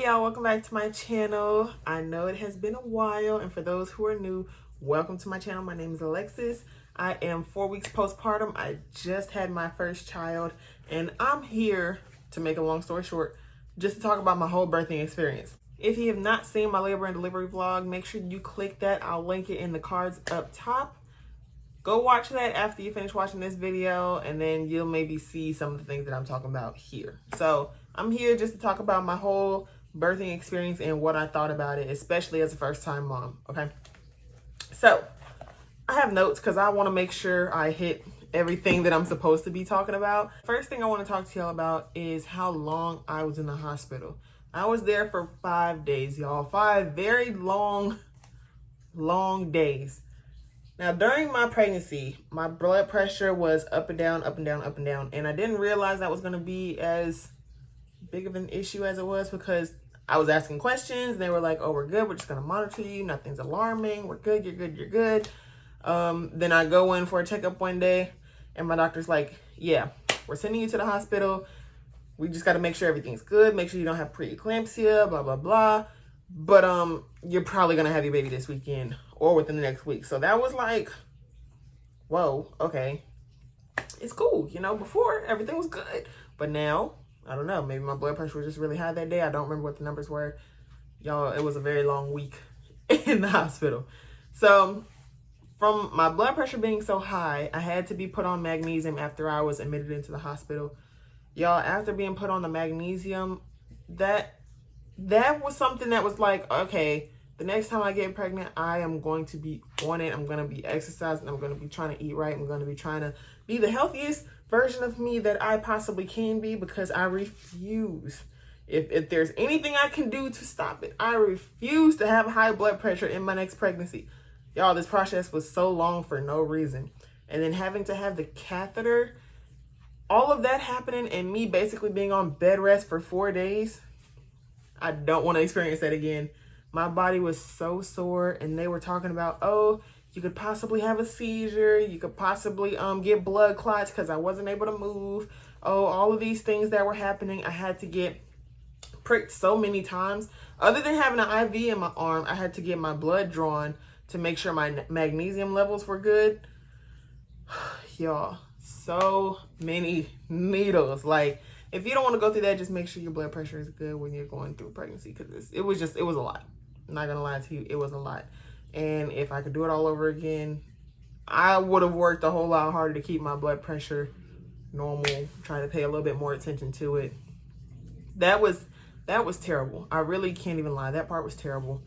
y'all, welcome back to my channel. I know it has been a while, and for those who are new, welcome to my channel. My name is Alexis. I am 4 weeks postpartum. I just had my first child, and I'm here, to make a long story short, just to talk about my whole birthing experience. If you have not seen my labor and delivery vlog, make sure you click that. I'll link it in the cards up top. Go watch that after you finish watching this video, and then you'll maybe see some of the things that I'm talking about here. So I'm here just to talk about my whole birthing experience and what I thought about it, especially as a first-time mom, okay? So I have notes because I want to make sure I hit everything that I'm supposed to be talking about. First thing I want to talk to y'all about is how long I was in the hospital. I was there for 5 days, y'all. 5 very long days. Now, during my pregnancy, my blood pressure was up and down, up and down, up and down. And I didn't realize that was going to be as big of an issue as it was, because I was asking questions and they were like, oh, we're good. We're just going to monitor you. Nothing's alarming. We're good. You're good. You're good. Then I go in for a checkup one day and my doctor's like, yeah, we're sending you to the hospital. We just got to make sure everything's good. Make sure you don't have preeclampsia, blah, blah, blah. But you're probably going to have your baby this weekend or within the next week. So that was like, whoa, okay. It's cool. You know, before everything was good. But now, I don't know, maybe my blood pressure was just really high that day. I don't remember what the numbers were. Y'all, it was a very long week in the hospital. So from my blood pressure being so high, I had to be put on magnesium after I was admitted into the hospital. Y'all, after being put on the magnesium, that was something that was like, okay, the next time I get pregnant, I am going to be on it. I'm going to be exercising. I'm going to be trying to eat right. I'm going to be trying to be the healthiest version of me that I possibly can be, because I refuse. If there's anything I can do to stop it, I refuse to have high blood pressure in my next pregnancy. Y'all, this process was so long for no reason. And then having to have the catheter, all of that happening, and me basically being on bed rest for 4 days. I don't want to experience that again. My body was so sore, and they were talking about, oh, you could possibly have a seizure. You could possibly get blood clots because I wasn't able to move. Oh, all of these things that were happening. I had to get pricked so many times. Other than having an IV in my arm, I had to get my blood drawn to make sure my magnesium levels were good. Y'all, so many needles. Like, if you don't want to go through that, just make sure your blood pressure is good when you're going through pregnancy, because it was a lot. I'm not going to lie to you. It was a lot. And if I could do it all over again, I would have worked a whole lot harder to keep my blood pressure normal, trying to pay a little bit more attention to it. That was terrible. I really can't even lie. That part was terrible.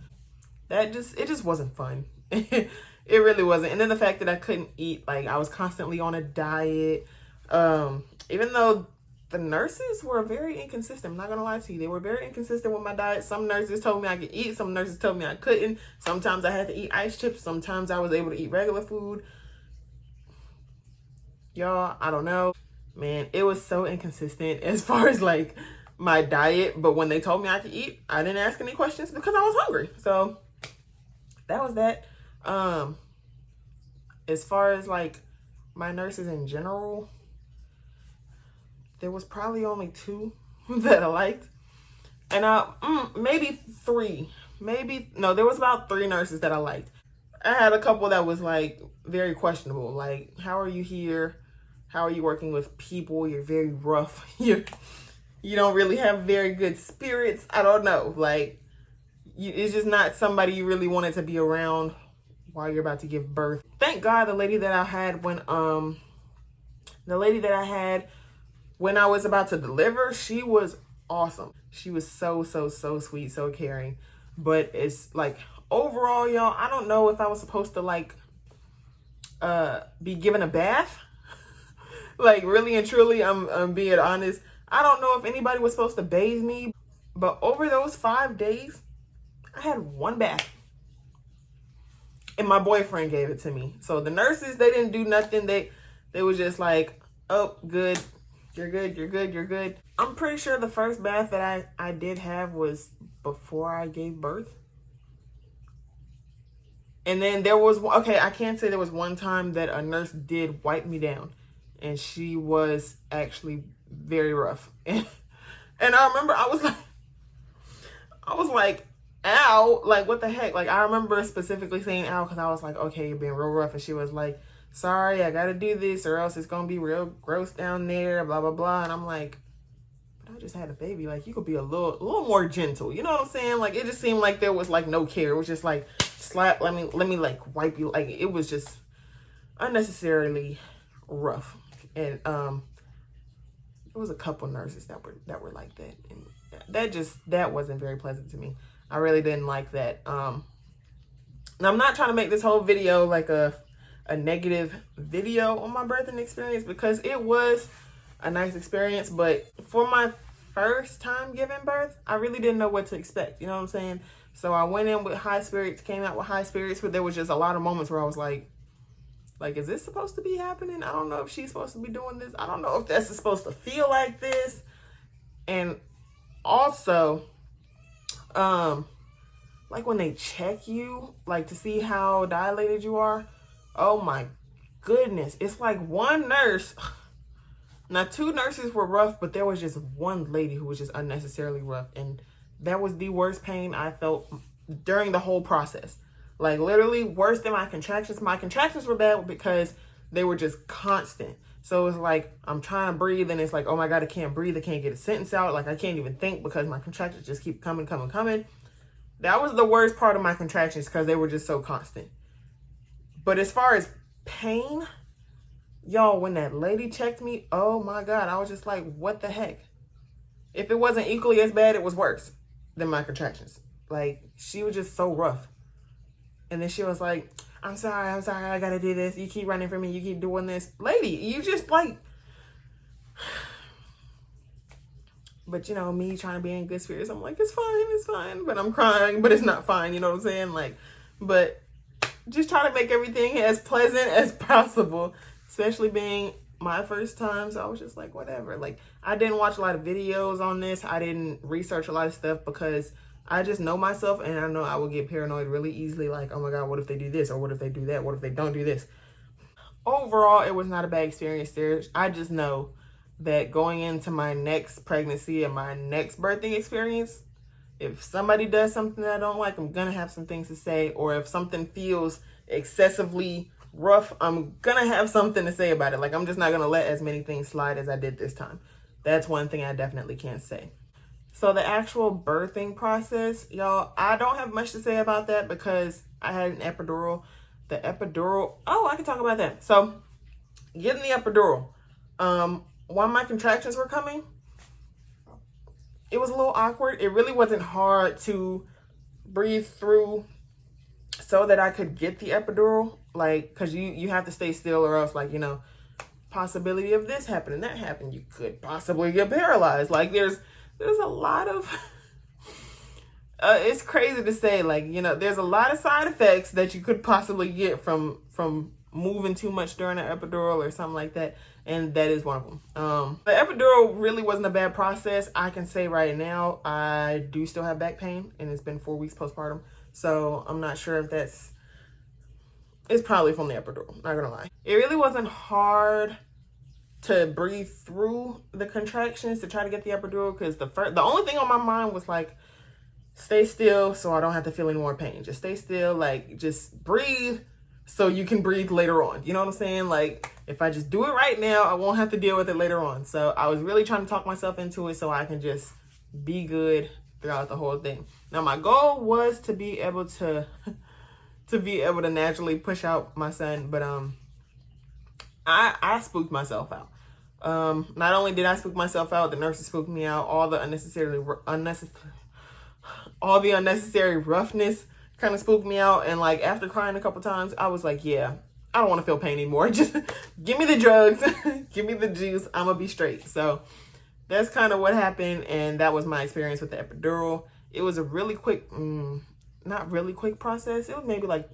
It just wasn't fun. It really wasn't. And then the fact that I couldn't eat, like I was constantly on a diet. Even though the nurses were very inconsistent. I'm not going to lie to you. They were very inconsistent with my diet. Some nurses told me I could eat. Some nurses told me I couldn't. Sometimes I had to eat ice chips. Sometimes I was able to eat regular food. Y'all, I don't know. Man, it was so inconsistent as far as like my diet. But when they told me I could eat, I didn't ask any questions because I was hungry. So that was that. As far as like my nurses in general, there was probably only 2 that I liked. And maybe 3. There was about 3 nurses that I liked. I had a couple that was like very questionable. Like, how are you here? How are you working with people? You're very rough. You don't really have very good spirits. I don't know. Like, it's just not somebody you really wanted to be around while you're about to give birth. Thank God the lady that I had when I was about to deliver, she was awesome. She was so sweet, so caring. But it's like, overall, y'all, I don't know if I was supposed to like be given a bath. Like, really and truly, I'm being honest. I don't know if anybody was supposed to bathe me, but over those 5 days, I had 1 bath. And my boyfriend gave it to me. So the nurses, they didn't do nothing. They was just like, oh, good. You're good, you're good, you're good. I'm pretty sure the first bath that I did have was before I gave birth. And then there was, okay, I can't say there was one time that a nurse did wipe me down. And she was actually very rough. And I remember I was like, I was like, ow, like what the heck? Like I remember specifically saying ow because I was like, okay, you're being real rough. And she was like, sorry, I gotta do this or else it's gonna be real gross down there, blah, blah, blah. And I'm like, but I just had a baby. Like you could be a little more gentle. You know what I'm saying? Like it just seemed like there was like no care. It was just like slap, let me like wipe you. Like it was just unnecessarily rough. And it was a couple nurses that were like that. And that wasn't very pleasant to me. I really didn't like that. Now I'm not trying to make this whole video like a negative video on my birthing experience because it was a nice experience, but for my first time giving birth, I really didn't know what to expect. You know what I'm saying? So I went in with high spirits, came out with high spirits, but there was just a lot of moments where I was like, is this supposed to be happening? I don't know if she's supposed to be doing this. I don't know if that's supposed to feel like this. And also, like when they check you, like to see how dilated you are, oh my goodness. It's like one nurse, now 2 nurses were rough, but there was just one lady who was just unnecessarily rough. And that was the worst pain I felt during the whole process. Like literally worse than my contractions. My contractions were bad because they were just constant. So it's like I'm trying to breathe and it's like, oh my God, I can't breathe. I can't get a sentence out. Like I can't even think because my contractions just keep coming. That was the worst part of my contractions because they were just so constant. But as far as pain, y'all, when that lady checked me, oh my God, I was just like, what the heck? If it wasn't equally as bad, it was worse than my contractions. Like she was just so rough. And then she was like, I'm sorry, I gotta do this. You keep running from me, you keep doing this. Lady, you just like... But you know, me trying to be in good spirits, I'm like, it's fine. But I'm crying, but it's not fine, you know what I'm saying? Like, but just try to make everything as pleasant as possible, especially being my first time. So I was just like, whatever. Like, I didn't watch a lot of videos on this. I didn't research a lot of stuff because I just know myself and I know I will get paranoid really easily. Like, oh my God, what if they do this? Or what if they do that? What if they don't do this? Overall, it was not a bad experience there. I just know that going into my next pregnancy and my next birthing experience, if somebody does something that I don't like, I'm going to have some things to say. Or if something feels excessively rough, I'm going to have something to say about it. Like, I'm just not going to let as many things slide as I did this time. That's one thing I definitely can't say. So the actual birthing process, y'all, I don't have much to say about that because I had an epidural. The epidural, oh, I can talk about that. So getting the epidural, while my contractions were coming, it was a little awkward. It really wasn't hard to breathe through so that I could get the epidural. Like, cause you have to stay still or else, like, you know, possibility of this happening, that happened. You could possibly get paralyzed. Like there's a lot of, it's crazy to say, like, you know, there's a lot of side effects that you could possibly get from moving too much during an epidural or something like that. And that is one of them. The epidural really wasn't a bad process. I can say right now, I do still have back pain and it's been 4 weeks postpartum. So I'm not sure if it's probably from the epidural, not gonna lie. It really wasn't hard to breathe through the contractions to try to get the epidural because the only thing on my mind was like, stay still so I don't have to feel any more pain. Just stay still, like just breathe so you can breathe later on. You know what I'm saying? Like if I just do it right now, I won't have to deal with it later on. So I was really trying to talk myself into it so I can just be good throughout the whole thing. Now my goal was to be able to naturally push out my son, but I spooked myself out. Not only did I spook myself out, the nurses spooked me out. All the unnecessary roughness kind of spooked me out. And like after crying a couple times, I was like, yeah, I don't want to feel pain anymore. Just give me the drugs, give me the juice. I'm gonna be straight. So that's kind of what happened. And that was my experience with the epidural. It was a really quick, not really quick process. It was maybe like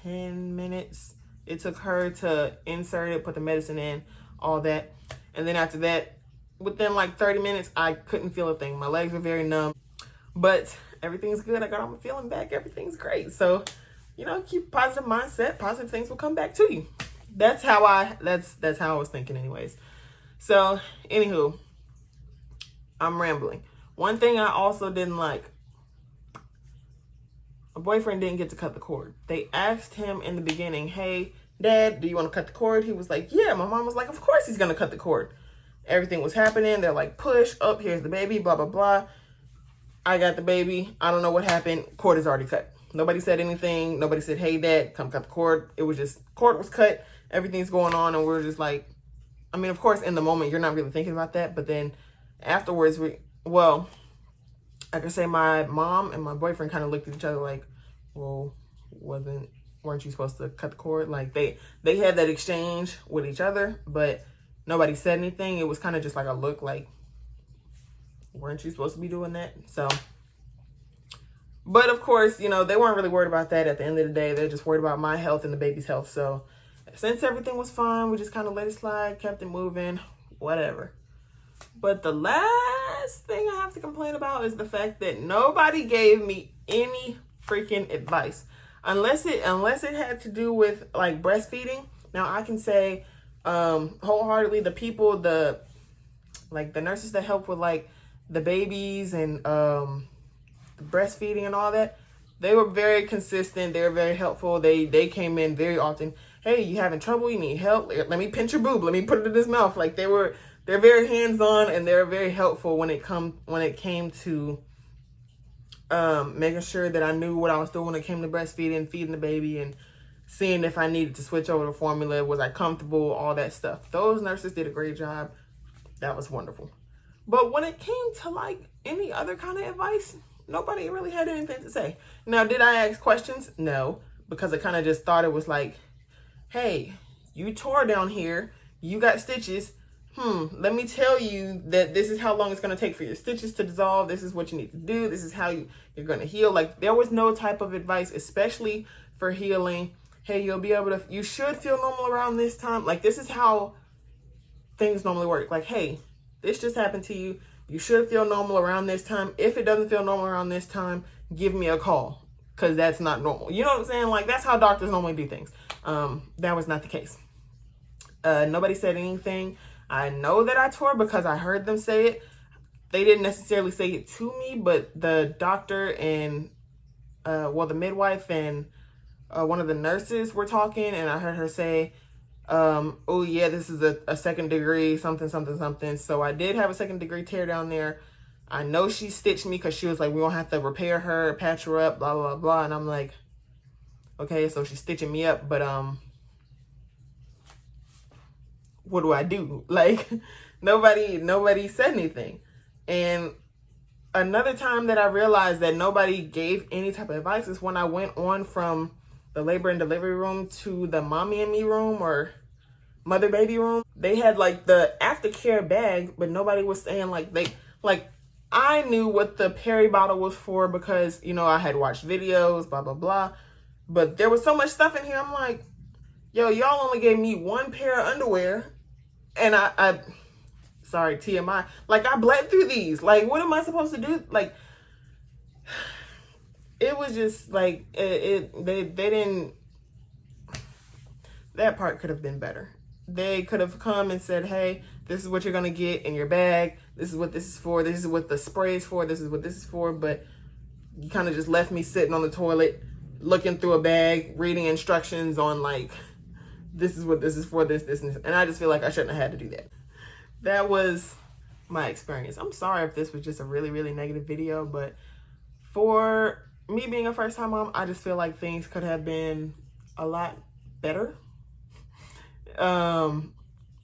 10 minutes. It took her to insert it, put the medicine in, all that. And then after that, within like 30 minutes, I couldn't feel a thing. My legs were very numb, but everything's good. I got all my feeling back. Everything's great. So, you know, keep a positive mindset. Positive things will come back to you. That's how I was thinking anyways. So, anywho, I'm rambling. One thing I also didn't like, my boyfriend didn't get to cut the cord. They asked him in the beginning, hey, Dad, do you want to cut the cord? He was like, yeah. My mom was like, of course he's going to cut the cord. Everything was happening. They're like, push, up, here's the baby, blah, blah, blah. I got the baby. I don't know what happened. Cord is already cut. Nobody said anything. Nobody said, hey, Dad, come cut the cord. It was just, cord was cut. Everything's going on. And we're just like, I mean, of course, in the moment, you're not really thinking about that. But then afterwards, well, I can say my mom and my boyfriend kind of looked at each other like, well, weren't you supposed to cut the cord? Like they had that exchange with each other, but nobody said anything. It was kind of just like a look like, weren't you supposed to be doing that? So, but of course, you know, they weren't really worried about that at the end of the day. They're just worried about my health and the baby's health. So since everything was fine, we just kind of let it slide, kept it moving, whatever. But the last thing I have to complain about is the fact that nobody gave me any freaking advice. Unless it had to do with like breastfeeding. Now I can say wholeheartedly the people, the nurses that help with like the babies and breastfeeding and all that, they were very consistent. They were very helpful. They came in very often. Hey, you having trouble? You need help? Let me pinch your boob. Let me put it in his mouth. Like they're very hands-on and they're very helpful when it came to making sure that I knew what I was doing when it came to breastfeeding, feeding the baby, and seeing if I needed to switch over to formula. Was I comfortable? All that stuff. Those nurses did a great job. That was wonderful. But when it came to like any other kind of advice, nobody really had anything to say. Now, did I ask questions? No, because I kind of just thought it was like, hey, you tore down here, you got stitches. Let me tell you that this is how long it's going to take for your stitches to dissolve. This is what you need to do. This is how you're going to heal. Like there was no type of advice, especially for healing. Hey, you should feel normal around this time. Like this is how things normally work. Like, hey, this just happened to you. You should feel normal around this time. If it doesn't feel normal around this time, give me a call because that's not normal. You know what I'm saying? Like that's how doctors normally do things. That was not the case. Nobody said anything. I know that I tore because I heard them say it. They didn't necessarily say it to me, but the doctor and, the midwife and one of the nurses were talking, and I heard her say, oh yeah, this is a second degree, something, something, something. So I did have a second degree tear down there. I know she stitched me because she was like, we won't have to repair her, patch her up, blah, blah, blah. And I'm like, okay, so she's stitching me up, but, what do I do? Like nobody said anything. And another time that I realized that nobody gave any type of advice is when I went on from the labor and delivery room to the mommy and me room or mother baby room. They had like the aftercare bag, but nobody was saying I knew what the peri bottle was for because, you know, I had watched videos, blah, blah, blah. But there was so much stuff in here. I'm like, yo, y'all only gave me one pair of underwear. And I sorry, TMI, like I bled through these. Like, what am I supposed to do? Like, it was just like, they didn't, that part could have been better. They could have come and said, hey, this is what you're going to get in your bag. This is what this is for. This is what the spray is for. This is what this is for. But you kind of just left me sitting on the toilet, looking through a bag, reading instructions on like, this is what this is for, this, and this. And I just feel like I shouldn't have had to do that. That was my experience. I'm sorry if this was just a really, really negative video, but for me being a first-time mom, I just feel like things could have been a lot better. Now,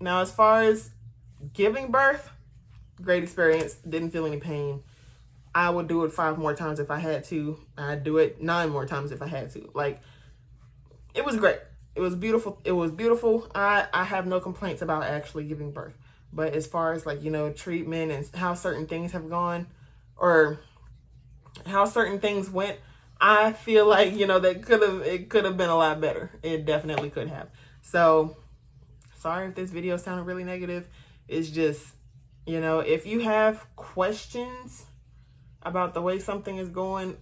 as far as giving birth, great experience. Didn't feel any pain. I would do it 5 more times if I had to. I'd do it 9 more times if I had to. Like, it was great. It was beautiful. It was beautiful. I have no complaints about actually giving birth. But as far as like, you know, treatment and how certain things have gone or how certain things went, I feel like, you know, it could have been a lot better. It definitely could have. So sorry if this video sounded really negative. It's just, you know, if you have questions about the way something is going,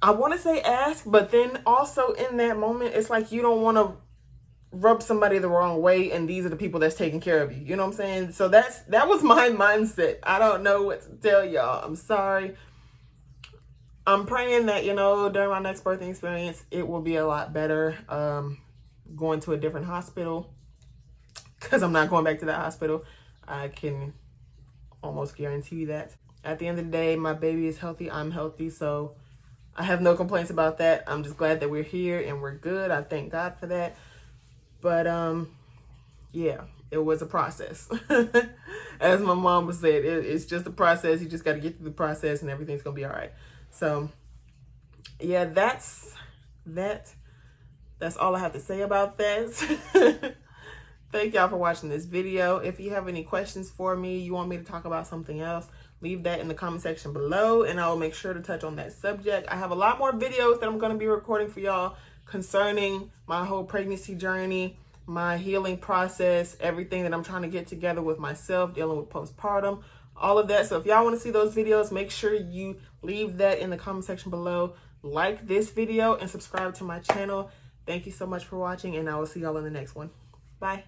I want to say ask, but then also in that moment, it's like you don't want to rub somebody the wrong way, and these are the people that's taking care of you. You know what I'm saying? So that was my mindset. I don't know what to tell y'all. I'm sorry. I'm praying that, you know, during my next birthing experience, it will be a lot better. Going to a different hospital, because I'm not going back to that hospital. I can almost guarantee you that. At the end of the day, my baby is healthy. I'm healthy. So I have no complaints about that. I'm just glad that we're here and we're good. I thank God for that. But yeah, it was a process. As my mom would say, it's just a process. You just got to get through the process and everything's going to be all right. So yeah, that's all I have to say about that. Thank y'all for watching this video. If you have any questions for me, you want me to talk about something else, leave that in the comment section below and I will make sure to touch on that subject. I have a lot more videos that I'm going to be recording for y'all concerning my whole pregnancy journey, my healing process, everything that I'm trying to get together with myself, dealing with postpartum, all of that. So if y'all want to see those videos, make sure you leave that in the comment section below. Like this video and subscribe to my channel. Thank you so much for watching, and I will see y'all in the next one. Bye.